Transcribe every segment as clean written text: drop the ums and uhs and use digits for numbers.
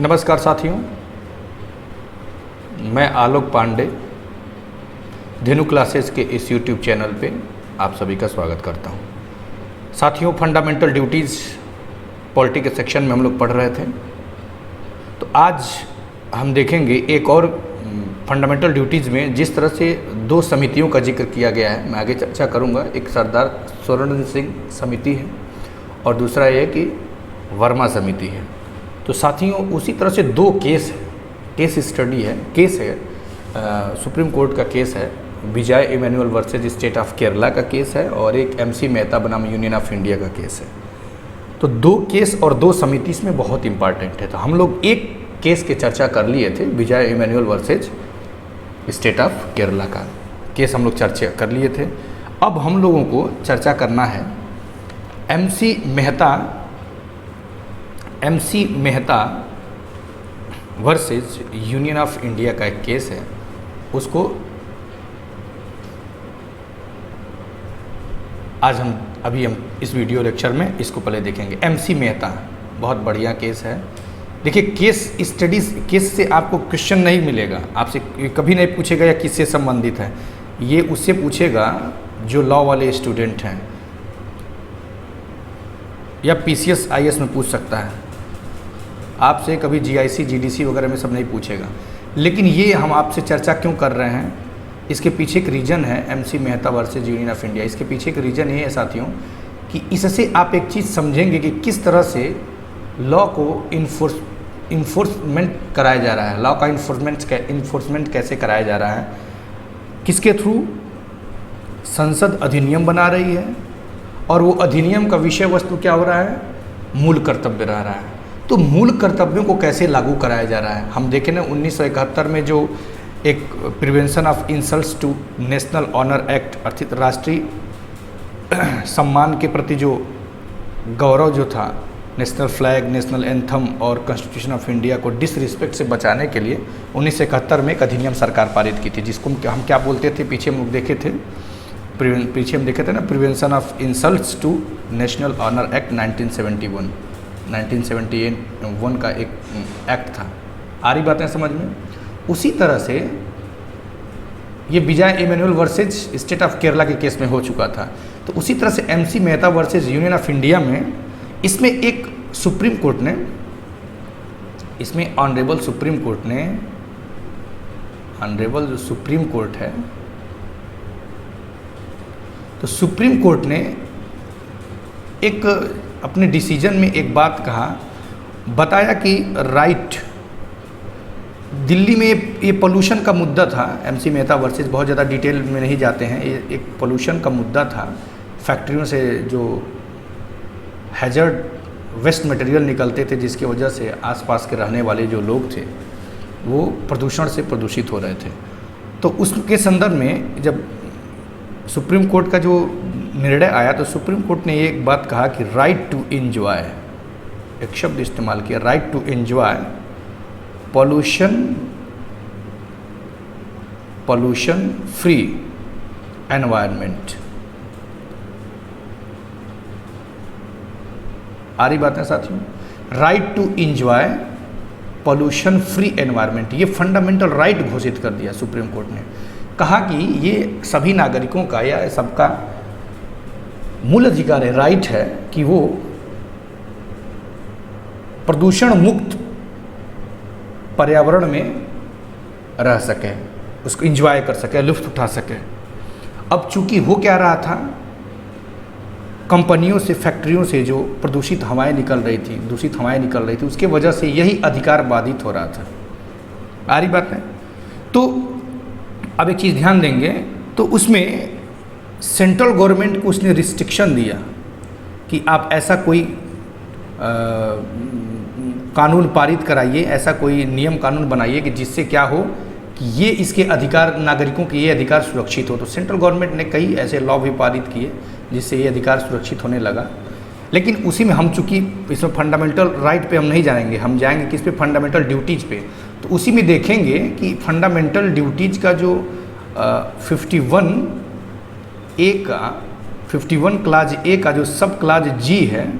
नमस्कार साथियों, मैं आलोक पांडे धेनु क्लासेस के इस YouTube चैनल पे आप सभी का स्वागत करता हूँ। साथियों, फंडामेंटल ड्यूटीज़ पॉलिटी के सेक्शन में हम लोग पढ़ रहे थे, तो आज हम देखेंगे एक और फंडामेंटल ड्यूटीज़ में जिस तरह से दो समितियों का जिक्र किया गया है। मैं आगे चर्चा करूँगा। एक सरदार स्वर्ण सिंह समिति है और दूसरा ये कि वर्मा समिति है। तो साथियों, उसी तरह से दो केस स्टडी है, सुप्रीम कोर्ट का केस है, Vijay Emmanuel versus state of Kerala का केस है और एक MC मेहता बनाम यूनियन ऑफ इंडिया का केस है। तो दो केस और दो समिति इसमें बहुत इंपॉर्टेंट है। तो हम लोग एक केस की चर्चा कर लिए थे, Vijay Emmanuel versus state of Kerala का केस हम लोग चर्चा कर लिए थे। अब हम लोगों को चर्चा करना है MC Mehta versus union of India का एक केस है, उसको आज हम इस वीडियो लेक्चर में इसको पहले देखेंगे। MC मेहता बहुत बढ़िया केस है। देखिए, केस से आपको क्वेश्चन नहीं मिलेगा, आपसे कभी नहीं पूछेगा या किससे संबंधित है, ये उससे पूछेगा जो लॉ वाले स्टूडेंट हैं, या PCS IS में पूछ सकता है आपसे, कभी GIC GDC वगैरह में सब नहीं पूछेगा। लेकिन ये हम आपसे चर्चा क्यों कर रहे हैं, इसके पीछे एक रीज़न है। MC Mehta versus union of India, इसके पीछे एक रीज़न ये है साथियों कि इससे आप एक चीज़ समझेंगे कि किस तरह से लॉ को इन्फोर्समेंट कराया जा रहा है, लॉ का इन्फोर्समेंट कैसे कराया जा रहा है, किसके थ्रू। संसद अधिनियम बना रही है और वो अधिनियम का विषय वस्तु क्या हो रहा है, मूल कर्तव्य रह रहा है। तो मूल कर्तव्यों को कैसे लागू कराया जा रहा है। हम देखें ना, 1971 में जो एक prevention of insults to national honour act, अर्थात राष्ट्रीय सम्मान के प्रति जो गौरव जो था, नेशनल फ्लैग, नेशनल एंथम और कॉन्स्टिट्यूशन ऑफ इंडिया को डिसरिस्पेक्ट से बचाने के लिए 1971 में एक अधिनियम सरकार पारित की थी, जिसको हम क्या बोलते थे, पीछे हम देखे थे ना, prevention of insults to national honour act 1971 का एक एक्ट था। आ रही बातें समझ में। उसी तरह से ये Vijay Emmanuel versus state of Kerala के केस में हो चुका था। तो उसी तरह से MC Mehta versus union of India में, इसमें एक सुप्रीम कोर्ट ने, इसमें ऑनरेबल सुप्रीम कोर्ट है, तो सुप्रीम कोर्ट ने एक अपने डिसीजन में एक बात बताया कि राइट, दिल्ली में ये पोल्यूशन का मुद्दा था। MC मेहता वर्सेज, बहुत ज़्यादा डिटेल में नहीं जाते हैं, ये एक पोल्यूशन का मुद्दा था। फैक्ट्रियों से जो हैजर्ड वेस्ट मटेरियल निकलते थे, जिसकी वजह से आसपास के रहने वाले जो लोग थे वो प्रदूषण से प्रदूषित हो रहे थे। तो उसके संदर्भ में जब सुप्रीम कोर्ट का जो निर्णय आया, तो सुप्रीम कोर्ट ने एक बात कहा कि राइट टू एंजॉय, एक शब्द इस्तेमाल किया, right to enjoy pollution free environment. आ रही बात है साथियों, right to enjoy pollution free environment, ये फंडामेंटल राइट घोषित कर दिया सुप्रीम कोर्ट ने। कहा कि ये सभी नागरिकों का या सबका मूल अधिकार है, राइट है कि वो प्रदूषण मुक्त पर्यावरण में रह सके, उसको एंजॉय कर सके, लुत्फ उठा सके। अब चूंकि हो क्या रहा था, कंपनियों से, फैक्ट्रियों से जो प्रदूषित हवाएं निकल रही थी, उसके वजह से यही अधिकार बाधित हो रहा था। आ रही बात है। तो अब एक चीज़ ध्यान देंगे, तो उसमें सेंट्रल गवर्नमेंट को उसने रिस्ट्रिक्शन दिया कि आप ऐसा कोई कानून पारित कराइए, ऐसा कोई नियम कानून बनाइए कि जिससे क्या हो कि ये इसके अधिकार, नागरिकों के ये अधिकार सुरक्षित हो। तो सेंट्रल गवर्नमेंट ने कई ऐसे लॉ भी पारित किए जिससे ये अधिकार सुरक्षित होने लगा। लेकिन उसी में हम, चूँकि इसमें फंडामेंटल राइट पे हम नहीं जाएंगे, हम जाएंगे किस पे, फंडामेंटल ड्यूटीज़ पे। तो उसी में देखेंगे कि फंडामेंटल ड्यूटीज़ का जो 51 क्लाज ए का जो सब क्लाज G है,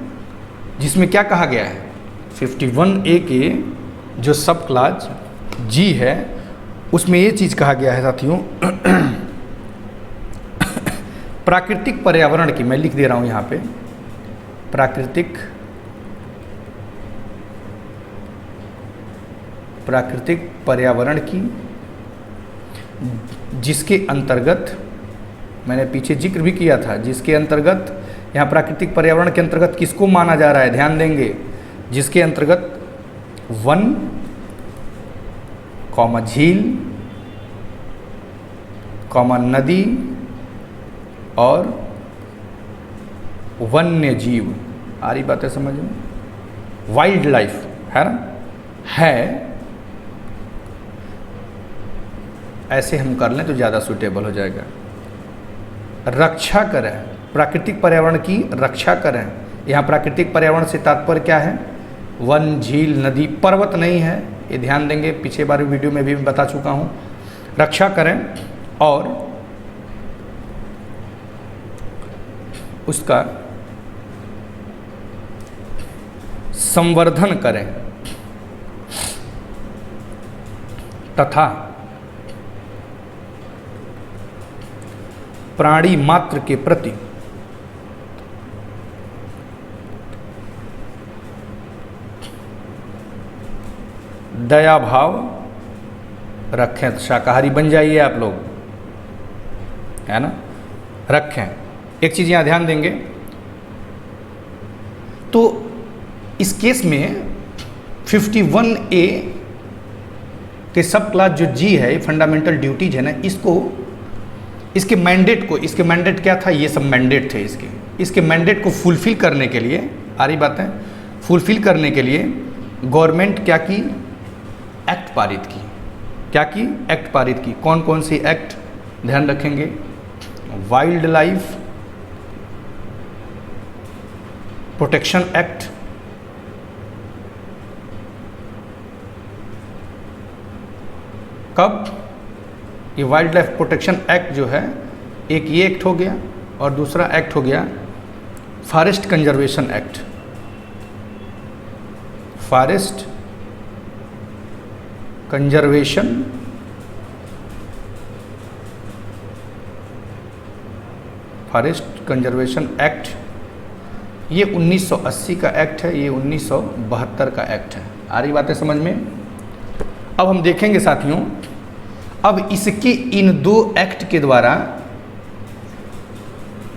जिसमें क्या कहा गया है, 51A के जो सब क्लास जी है उसमें ये चीज़ कहा गया है साथियों, प्राकृतिक पर्यावरण की, मैं लिख दे रहा हूँ यहाँ पे, प्राकृतिक पर्यावरण की, जिसके अंतर्गत मैंने पीछे जिक्र भी किया था, जिसके अंतर्गत यहाँ प्राकृतिक पर्यावरण के अंतर्गत किसको माना जा रहा है, ध्यान देंगे, जिसके अंतर्गत वन कॉमा झील कॉमा नदी और वन्य जीव, आ रही बातें समझ में, वाइल्ड लाइफ है ना, है, ऐसे हम कर लें तो ज़्यादा सूटेबल हो जाएगा। रक्षा करें, प्राकृतिक पर्यावरण की रक्षा करें। यहाँ प्राकृतिक पर्यावरण से तात्पर्य क्या है, वन, झील, नदी, पर्वत नहीं है, ये ध्यान देंगे, पीछे बार वीडियो में भी बता चुका हूँ। रक्षा करें और उसका संवर्धन करें तथा प्राणी मात्र के प्रति दया भाव रखें। तो शाकाहारी बन जाइए आप लोग, है ना, रखें। एक चीज़ यहाँ ध्यान देंगे, तो इस केस में 51A के सब क्लास जो जी है, ये फंडामेंटल ड्यूटीज है ना, इसके मैंडेट क्या था, ये सब मैंडेट थे इसके मैंडेट को फुलफिल करने के लिए, आ रही बातें, फुलफिल करने के लिए गवर्नमेंट क्या की, एक्ट पारित की। क्या की, एक्ट पारित की। कौन कौन सी एक्ट, ध्यान रखेंगे, वाइल्ड लाइफ प्रोटेक्शन एक्ट, कब, ये वाइल्ड लाइफ प्रोटेक्शन एक्ट जो है, एक ये एक्ट हो गया और दूसरा एक्ट हो गया forest conservation act. Forest conservation act, ये 1980 का एक्ट है, ये 1972 का एक्ट है। आ रही बातें समझ में। अब हम देखेंगे साथियों, अब इसके इन दो एक्ट के द्वारा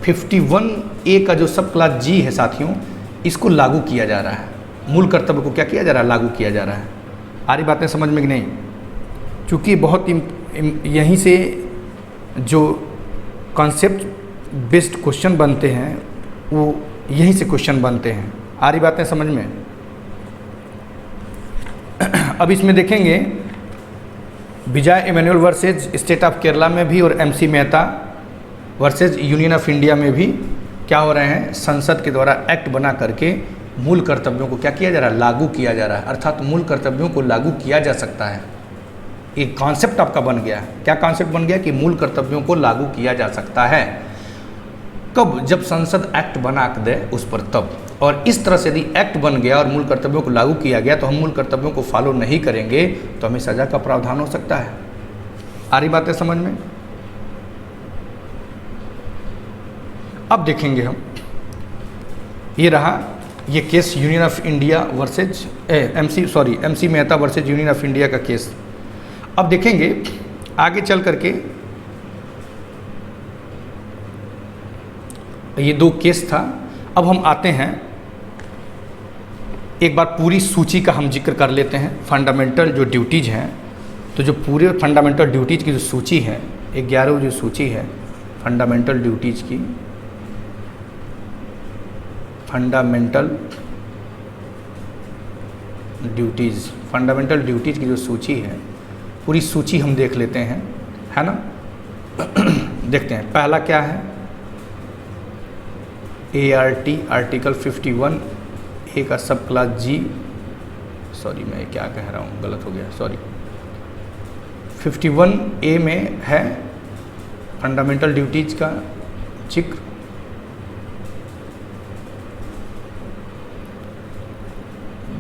51A का जो सब क्लास जी है साथियों, इसको लागू किया जा रहा है। मूल कर्तव्य को क्या किया जा रहा है, लागू किया जा रहा है। आ रही बातें समझ में कि नहीं। चूँकि बहुत यहीं से जो कॉन्सेप्ट बेस्ड क्वेश्चन बनते हैं वो यहीं से क्वेश्चन बनते हैं। आ रही बातें समझ में। अब इसमें देखेंगे Vijay Emmanuel versus state of Kerala में भी और MC Mehta versus union of India में भी क्या हो रहे हैं, संसद के द्वारा एक्ट बना करके मूल कर्तव्यों को क्या किया जा रहा है, लागू किया जा रहा है। अर्थात मूल कर्तव्यों को लागू किया जा सकता है। एक कॉन्सेप्ट आपका बन गया। क्या कॉन्सेप्ट बन गया कि मूल कर्तव्यों को लागू किया जा सकता है। कब, जब संसद एक्ट बना दे उस पर तब। और इस तरह से यदि एक्ट बन गया और मूल कर्तव्यों को लागू किया गया तो हम मूल कर्तव्यों को फॉलो नहीं करेंगे तो हमें सजा का प्रावधान हो सकता है। आ रही बातें समझ में। अब देखेंगे हम, ये रहा ये case union of India versus MC Mehta versus union of India का केस। अब देखेंगे आगे चल करके, ये दो केस था। अब हम आते हैं, एक बार पूरी सूची का हम जिक्र कर लेते हैं। फंडामेंटल जो ड्यूटीज हैं, तो जो पूरे फंडामेंटल ड्यूटीज की जो सूची है, 11 जो सूची है फंडामेंटल ड्यूटीज की, फंडामेंटल ड्यूटीज की जो सूची है, पूरी सूची हम देख लेते हैं, है ना। देखते हैं, पहला क्या है, ART आर्टिकल 51A का सब क्लास जी, सॉरी मैं क्या कह रहा हूँ, गलत हो गया, सॉरी। 51A में है फंडामेंटल ड्यूटीज का जिक्र।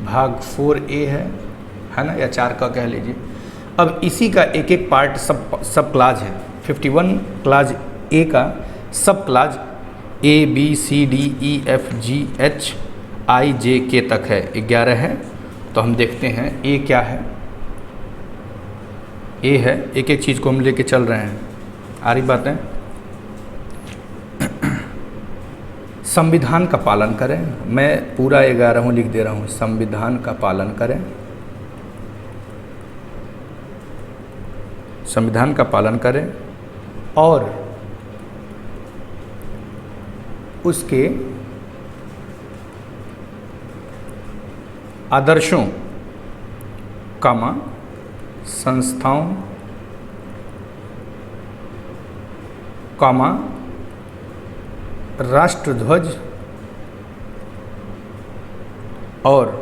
भाग 4A है है ना, या 4 का कह लीजिए। अब इसी का एक एक पार्ट सब क्लाज है। 51 क्लाज ए का सब क्लाज ABCDEFGHIJK तक है, 11 है। तो हम देखते हैं ए क्या है। ए है, एक एक चीज़ को हम लेके चल रहे हैं। आ रही बातें। संविधान का पालन करें। मैं पूरा 11 लिख दे रहा हूँ। संविधान का पालन करें, संविधान का पालन करें और उसके आदर्शों, संस्थाओं, राष्ट्रध्वज और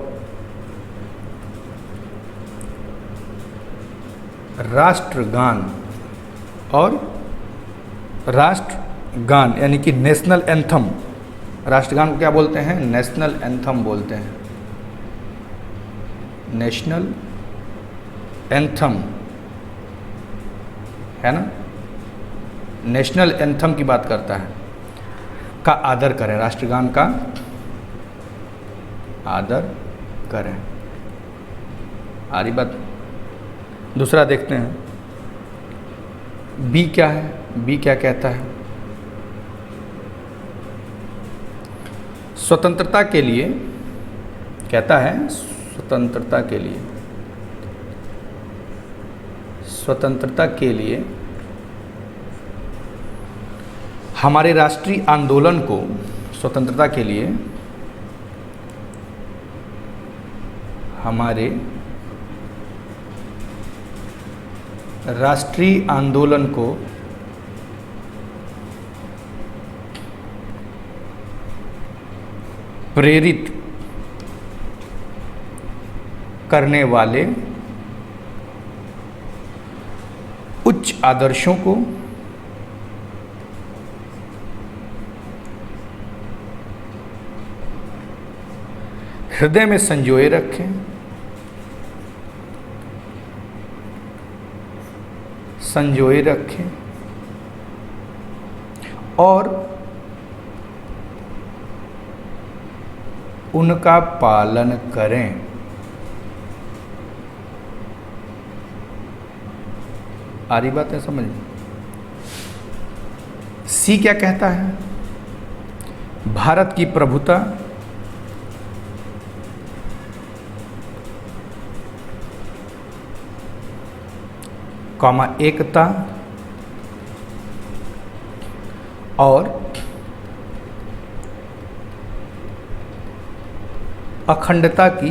राष्ट्रगान यानी कि नेशनल एंथम। राष्ट्रगान को क्या बोलते हैं? नेशनल एंथम बोलते हैं। नेशनल एंथम है ना, नेशनल एंथम की बात करता है, का आदर करें। राष्ट्रगान का आदर करें। आ रही बात। दूसरा देखते हैं, बी क्या है? बी क्या कहता है? स्वतंत्रता के लिए कहता है, स्वतंत्रता के लिए, स्वतंत्रता के लिए हमारे राष्ट्रीय आंदोलन को, स्वतंत्रता के लिए हमारे राष्ट्रीय आंदोलन को प्रेरित करने वाले उच्च आदर्शों को हृदय में संजोए रखें, संजोए रखें और उनका पालन करें। आ रही बात है समझ में? सी क्या कहता है? भारत की प्रभुता, एकता और अखंडता की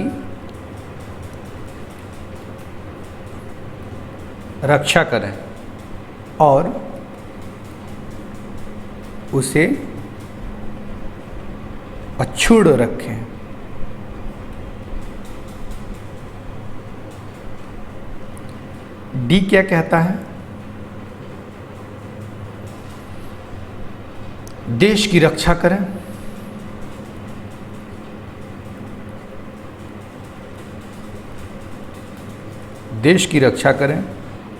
रक्षा करें और उसे अक्षुण्ण रखें। डी क्या कहता है? देश की रक्षा करें, देश की रक्षा करें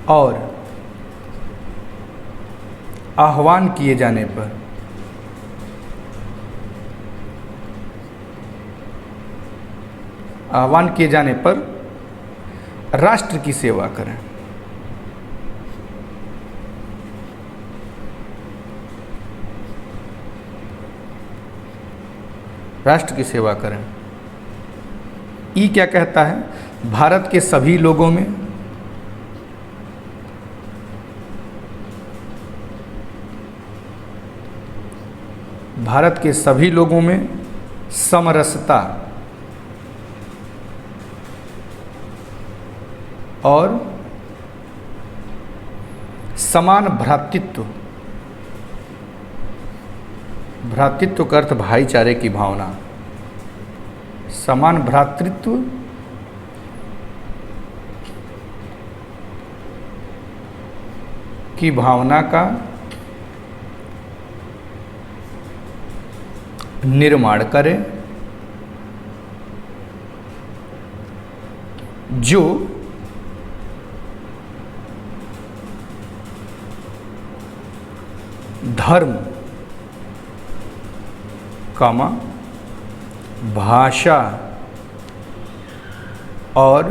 और आह्वान किए जाने पर राष्ट्र की सेवा करें। राष्ट्र की सेवा करें। ई क्या कहता है? भारत के सभी लोगों में समरसता और समान भ्रातृत्व का अर्थ भाईचारे की भावना, समान भ्रातृत्व की भावना का निर्माण करें, जो धर्म, कामा, भाषा और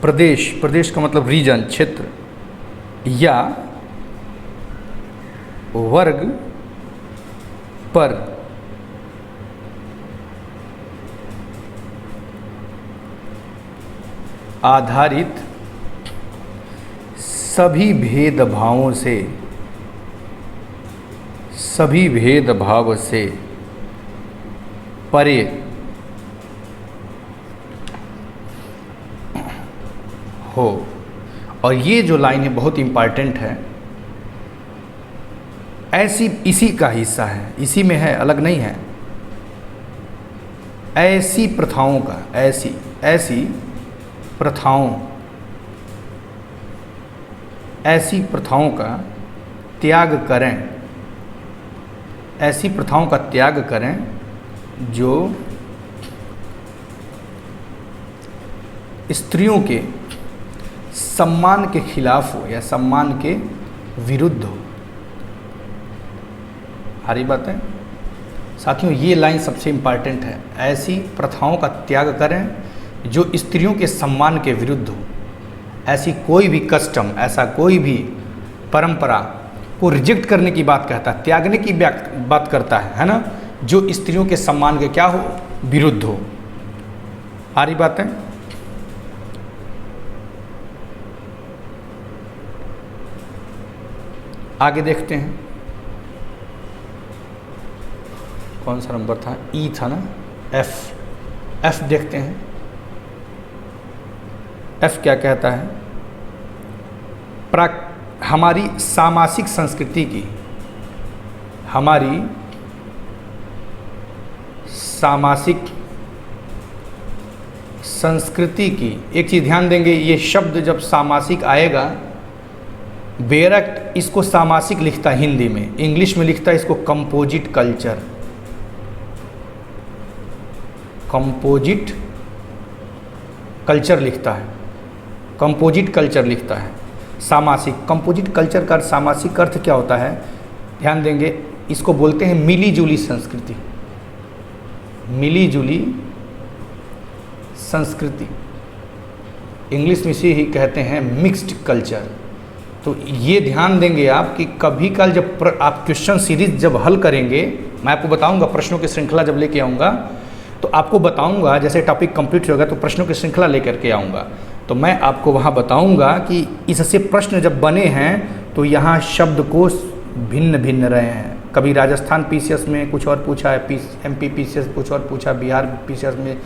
प्रदेश, प्रदेश का मतलब रीजन, क्षेत्र, या वर्ग पर आधारित सभी भेदभावों से, सभी भेदभाव से परे हो। और ये जो लाइन है बहुत इम्पॉर्टेंट है, ऐसी इसी का हिस्सा है, इसी में है, अलग नहीं है। ऐसी प्रथाओं का, ऐसी प्रथाओं का त्याग करें, ऐसी प्रथाओं का त्याग करें जो स्त्रियों के सम्मान के खिलाफ हो या सम्मान के विरुद्ध हो। सारी बातें साथियों, ये लाइन सबसे इम्पॉर्टेंट है। ऐसी प्रथाओं का त्याग करें जो स्त्रियों के सम्मान के विरुद्ध हो। ऐसी कोई भी कस्टम, ऐसा कोई भी परंपरा को रिजेक्ट करने की बात कहता है, त्यागने की बात करता है ना, जो स्त्रियों के सम्मान के क्या हो, विरुद्ध हो। आ रही बातें? आगे देखते हैं, कौन सा नंबर था, ई था ना, एफ देखते हैं। एफ क्या कहता है? हमारी सामासिक संस्कृति की, हमारी सामासिक संस्कृति की, एक चीज़ ध्यान देंगे, ये शब्द जब सामासिक आएगा, बेयरएक्ट इसको सामासिक लिखता है हिंदी में, इंग्लिश में लिखता है इसको कंपोजिट कल्चर। कंपोजिट कल्चर लिखता है, कंपोजिट कल्चर लिखता है। सामासिक, कंपोजिट कल्चर का सामासिक अर्थ क्या होता है, ध्यान देंगे, इसको बोलते हैं मिली जुली संस्कृति। मिली जुली संस्कृति, इंग्लिश में इसे ही कहते हैं मिक्स्ड कल्चर। तो ये ध्यान देंगे आप कि कभी कल जब आप क्वेश्चन सीरीज जब हल करेंगे, मैं आपको बताऊंगा, प्रश्नों की श्रृंखला जब लेके आऊँगा तो आपको बताऊंगा, जैसे टॉपिक कंप्लीट होगा तो प्रश्नों की श्रृंखला लेकर के आऊँगा, तो मैं आपको वहाँ बताऊंगा कि इससे प्रश्न जब बने हैं तो यहाँ शब्दकोश भिन्न भिन्न रहे हैं। कभी राजस्थान पीसीएस में कुछ और पूछा है, एमपी पीसीएस कुछ और पूछा, बिहार पीसीएस में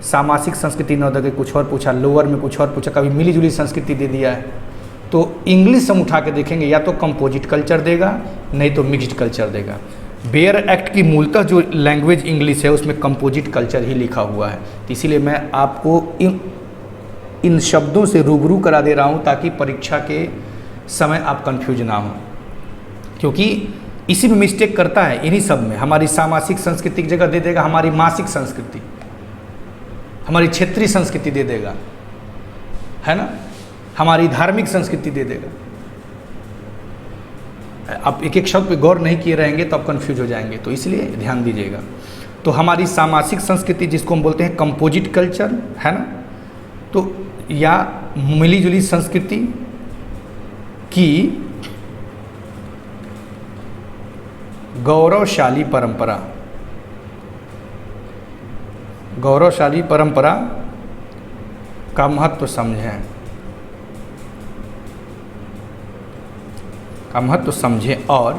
सामासिक संस्कृति नवोदय के कुछ और पूछा, लोअर में कुछ और पूछा, कभी मिली जुली संस्कृति दे दिया है। तो इंग्लिश हम उठा के देखेंगे, या तो कंपोजिट कल्चर देगा, नहीं तो मिक्स्ड कल्चर देगा। बेयर एक्ट की मूलतः जो लैंग्वेज इंग्लिश है उसमें कंपोजिट कल्चर ही लिखा हुआ है। तो इसीलिए मैं आपको इन शब्दों से रूबरू करा दे रहा हूँ ताकि परीक्षा के समय आप कंफ्यूज ना हो, क्योंकि इसी में मिस्टेक करता है, इन्हीं सब में। हमारी सामासिक संस्कृति की जगह दे देगा हमारी मासिक संस्कृति, हमारी क्षेत्रीय संस्कृति दे देगा, है ना, हमारी धार्मिक संस्कृति दे देगा। आप एक एक शब्द पे गौर नहीं किए रहेंगे तो आप कंफ्यूज हो जाएंगे, तो इसलिए ध्यान दीजिएगा। तो हमारी सामासिक संस्कृति जिसको हम बोलते हैं कंपोजिट कल्चर, है ना, तो या मिलीजुली संस्कृति की गौरवशाली परंपरा, गौरवशाली परंपरा का महत्व समझें, का महत्व समझें और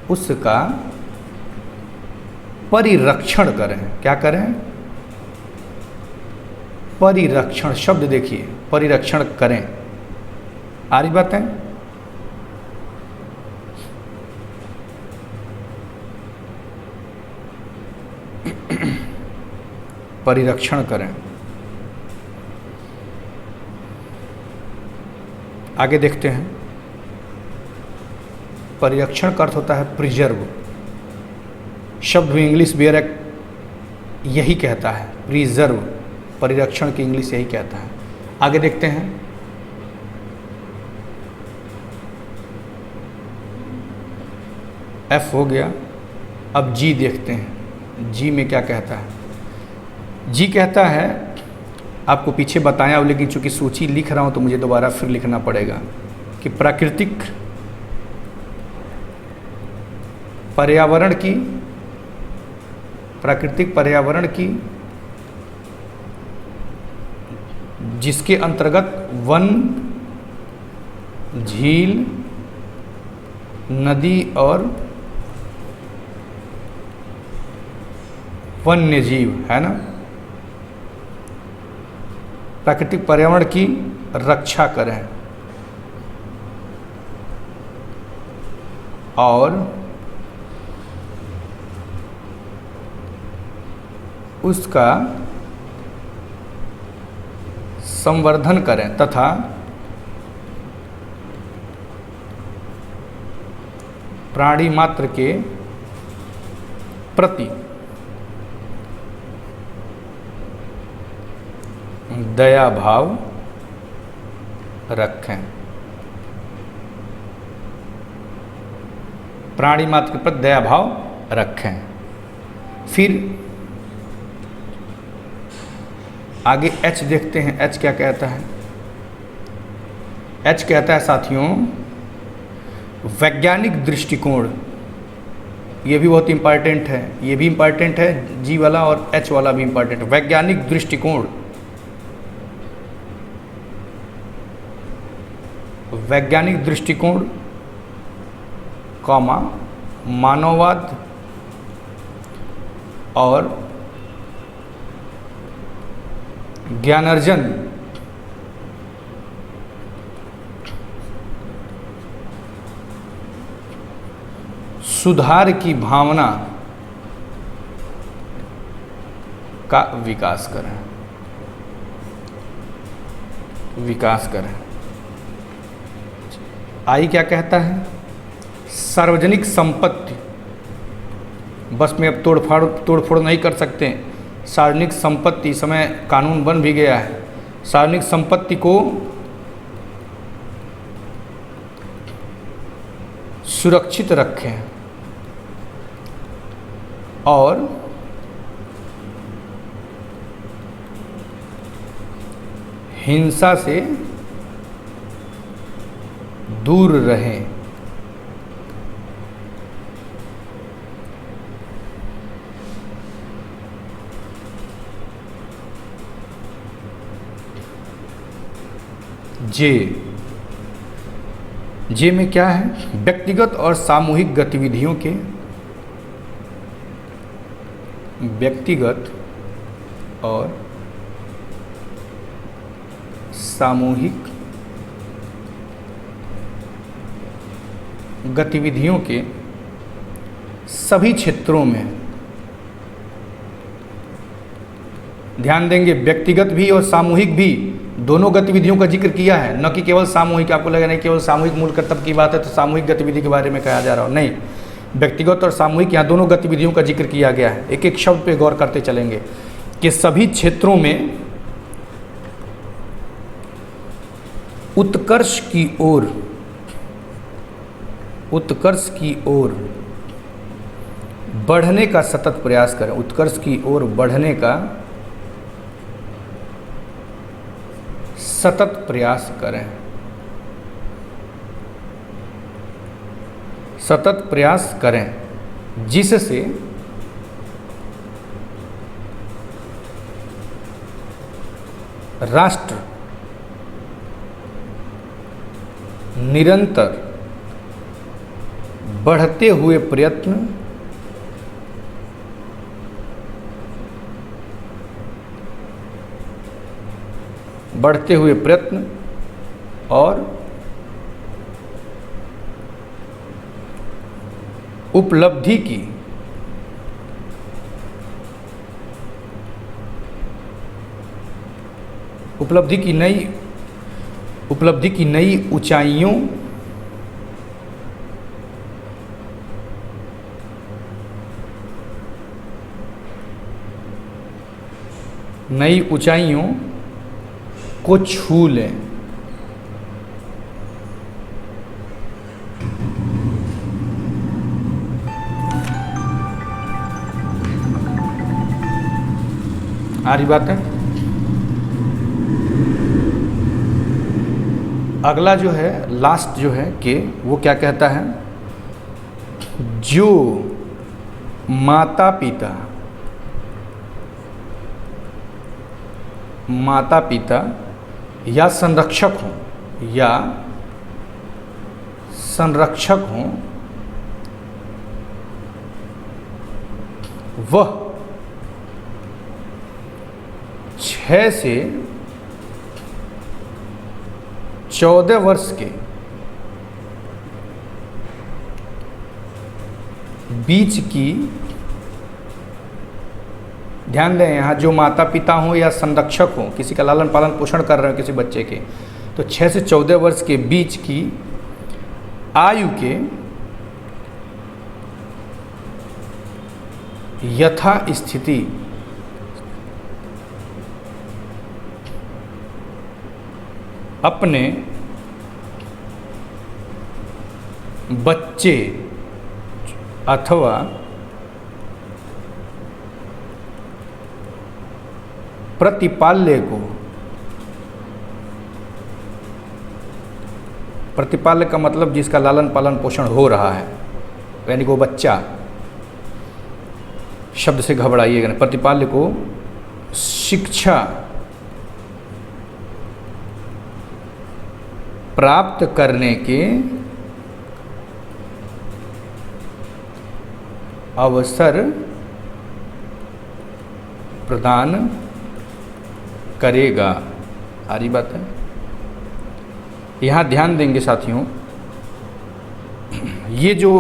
उसका परिरक्षण करें। क्या करें? परिरक्षण, शब्द देखिए, परिरक्षण करें। आ रही बात है? परिरक्षण करें। आगे देखते हैं, परिरक्षण का अर्थ होता है प्रिजर्व। शब्द में इंग्लिश बेयर एक्ट यही कहता है, प्रिजर्व, परिरक्षण की इंग्लिश यही कहता है। आगे देखते हैं। एफ हो गया, अब जी देखते हैं। जी में क्या कहता है? जी कहता है, आपको पीछे बताया, लेकिन चूंकि सूची लिख रहा हूं तो मुझे दोबारा फिर लिखना पड़ेगा कि प्राकृतिक पर्यावरण की जिसके अंतर्गत वन, झील, नदी और वन्य जीव है ना, प्राकृतिक पर्यावरण की रक्षा करें और उसका संवर्धन करें तथा प्राणी मात्र के प्रति दया भाव रखें। प्राणी मात्र के प्रति दया भाव रखें। फिर आगे एच देखते हैं। एच क्या कहता है? एच कहता है साथियों, वैज्ञानिक दृष्टिकोण। ये भी बहुत इंपॉर्टेंट है, ये भी इंपॉर्टेंट है, जी वाला और एच वाला भी इंपॉर्टेंट है। वैज्ञानिक दृष्टिकोण, वैज्ञानिक दृष्टिकोण, कॉमा, मानववाद और ज्ञानार्जन सुधार की भावना का विकास करें। आई क्या कहता है? सार्वजनिक संपत्ति, बस में अब तोड़फोड़ नहीं कर सकते। सार्वजनिक संपत्ति, समय कानून बन भी गया है। सार्वजनिक संपत्ति को सुरक्षित रखें और हिंसा से दूर रहें। जे में क्या है? व्यक्तिगत और सामूहिक गतिविधियों के, व्यक्तिगत और सामूहिक गतिविधियों के सभी क्षेत्रों में। ध्यान देंगे, व्यक्तिगत भी और सामूहिक भी, दोनों गतिविधियों का जिक्र किया है, न कि केवल सामूहिक। आपको लगा नहीं केवल सामूहिक मूल कर्तव्य की बात है तो सामूहिक गतिविधि के बारे में कहा जा रहा हो, नहीं। व्यक्तिगत और सामूहिक, यहाँ दोनों गतिविधियों का जिक्र किया गया है। एक एक शब्द पे गौर करते चलेंगे कि सभी क्षेत्रों में उत्कर्ष की ओर बढ़ने का सतत प्रयास करें। उत्कर्ष की ओर बढ़ने का सतत प्रयास करें। सतत प्रयास करें जिससे राष्ट्र निरंतर बढ़ते हुए प्रयत्न और उपलब्धि की नई ऊंचाइयों नई ऊंचाइयों को छू लें। आ रही बात है। अगला जो है लास्ट जो है कि वो क्या कहता है, जो माता पिता या संरक्षक हों वह 6 से 14 वर्ष के बीच की, ध्यान दें यहाँ जो माता पिता हों या संरक्षक हों, किसी का लालन पालन पोषण कर रहे हो किसी बच्चे के, तो 6 से 14 वर्ष के बीच की आयु के यथा स्थिति अपने बच्चे अथवा प्रतिपाल्य का मतलब जिसका लालन पालन पोषण हो रहा है, यानी कि वो बच्चा, शब्द से घबराइएगा नहीं, प्रतिपाल्य को शिक्षा प्राप्त करने के अवसर प्रदान करेगा। सारी बात है। यहाँ ध्यान देंगे साथियों, ये जो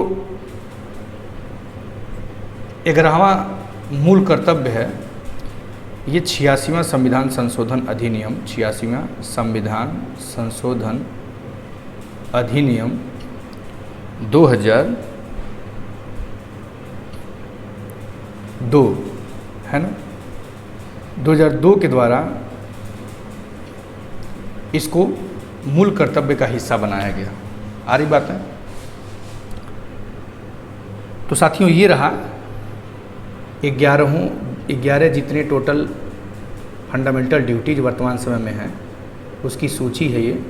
11वां मूल कर्तव्य है, ये 86वां संविधान संशोधन अधिनियम, 86वां संविधान संशोधन अधिनियम 2002 है ना, 2002 के द्वारा इसको मूल कर्तव्य का हिस्सा बनाया गया। आ रही बात है। तो साथियों ये रहा 11 जितने टोटल फंडामेंटल ड्यूटीज वर्तमान समय में हैं उसकी सूची है ये।